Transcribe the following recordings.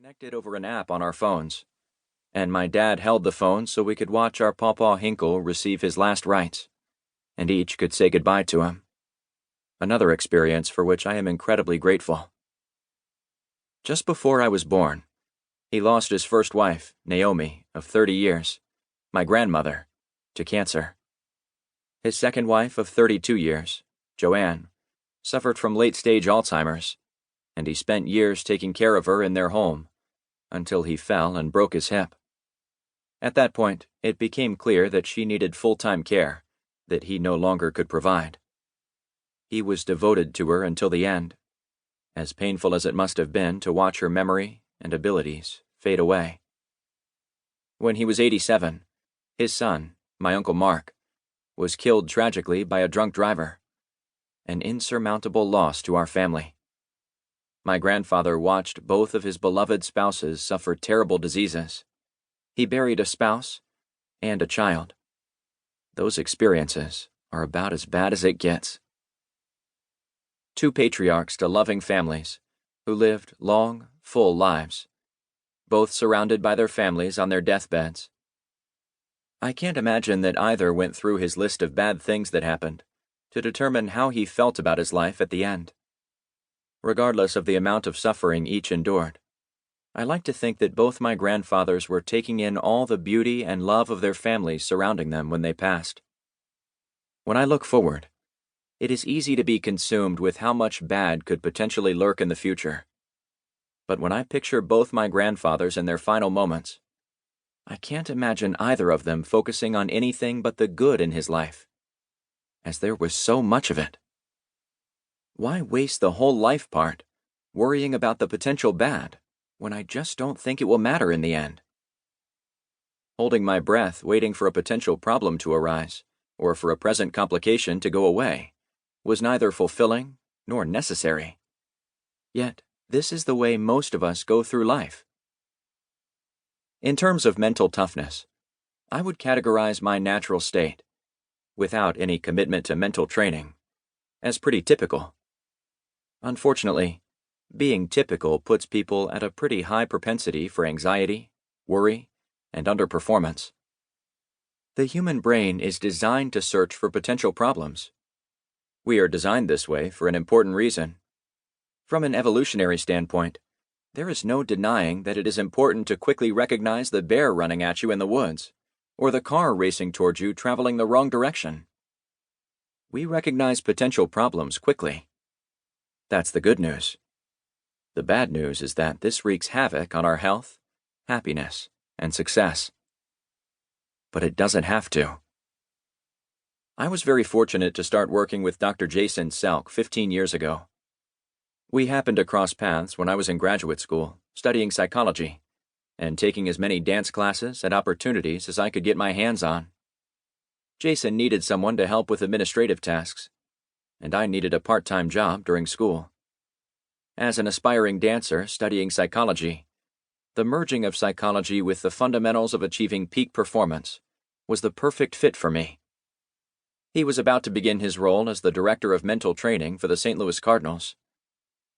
connected over an app on our phones, and my dad held the phone so we could watch our Pawpaw Hinkle receive his last rites, and each could say goodbye to him. Another experience for which I am incredibly grateful. Just before I was born, he lost his first wife, Naomi, of 30 years, my grandmother, to cancer. His second wife of 32 years, Joanne, suffered from late-stage Alzheimer's, and he spent years taking care of her in their home, until he fell and broke his hip. At that point, it became clear that she needed full-time care that he no longer could provide. He was devoted to her until the end, as painful as it must have been to watch her memory and abilities fade away. When he was 87, his son, my Uncle Mark, was killed tragically by a drunk driver, an insurmountable loss to our family. My grandfather watched both of his beloved spouses suffer terrible diseases. He buried a spouse and a child. Those experiences are about as bad as it gets. Two patriarchs to loving families who lived long, full lives, both surrounded by their families on their deathbeds. I can't imagine that either went through his list of bad things that happened to determine how he felt about his life at the end. Regardless of the amount of suffering each endured, I like to think that both my grandfathers were taking in all the beauty and love of their families surrounding them when they passed. When I look forward, it is easy to be consumed with how much bad could potentially lurk in the future. But when I picture both my grandfathers in their final moments, I can't imagine either of them focusing on anything but the good in his life, as there was so much of it. Why waste the whole life part worrying about the potential bad when I just don't think it will matter in the end? Holding my breath waiting for a potential problem to arise or for a present complication to go away was neither fulfilling nor necessary. Yet, this is the way most of us go through life. In terms of mental toughness, I would categorize my natural state, without any commitment to mental training, as pretty typical. Unfortunately, being typical puts people at a pretty high propensity for anxiety, worry, and underperformance. The human brain is designed to search for potential problems. We are designed this way for an important reason. From an evolutionary standpoint, there is no denying that it is important to quickly recognize the bear running at you in the woods, or the car racing towards you traveling the wrong direction. We recognize potential problems quickly. That's the good news. The bad news is that this wreaks havoc on our health, happiness, and success. But it doesn't have to. I was very fortunate to start working with Dr. Jason Selk 15 years ago. We happened to cross paths when I was in graduate school, studying psychology, and taking as many dance classes and opportunities as I could get my hands on. Jason needed someone to help with administrative tasks, and I needed a part-time job during school. As an aspiring dancer studying psychology, the merging of psychology with the fundamentals of achieving peak performance was the perfect fit for me. He was about to begin his role as the director of mental training for the St. Louis Cardinals,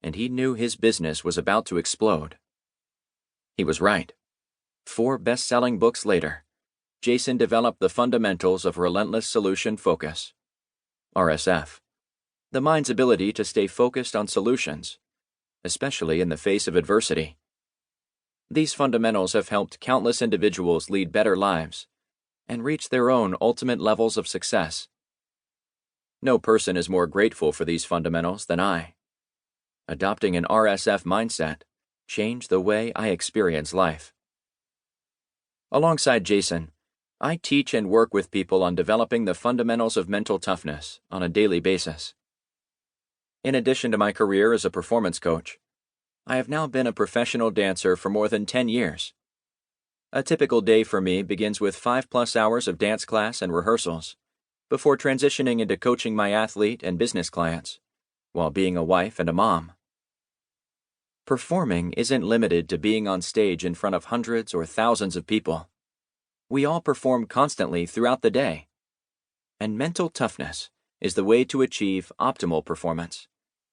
and he knew his business was about to explode. He was right. 4 best-selling books later, Jason developed the fundamentals of Relentless Solution Focus, RSF, the mind's ability to stay focused on solutions, especially in the face of adversity. These fundamentals have helped countless individuals lead better lives and reach their own ultimate levels of success. No person is more grateful for these fundamentals than I. Adopting an RSF mindset changed the way I experience life. Alongside Jason, I teach and work with people on developing the fundamentals of mental toughness on a daily basis. In addition to my career as a performance coach, I have now been a professional dancer for more than 10 years. A typical day for me begins with 5+ hours of dance class and rehearsals, before transitioning into coaching my athlete and business clients, while being a wife and a mom. Performing isn't limited to being on stage in front of hundreds or thousands of people. We all perform constantly throughout the day. And mental toughness is the way to achieve optimal performance,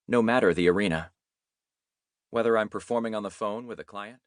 no matter the arena. Whether I'm performing on the phone with a client,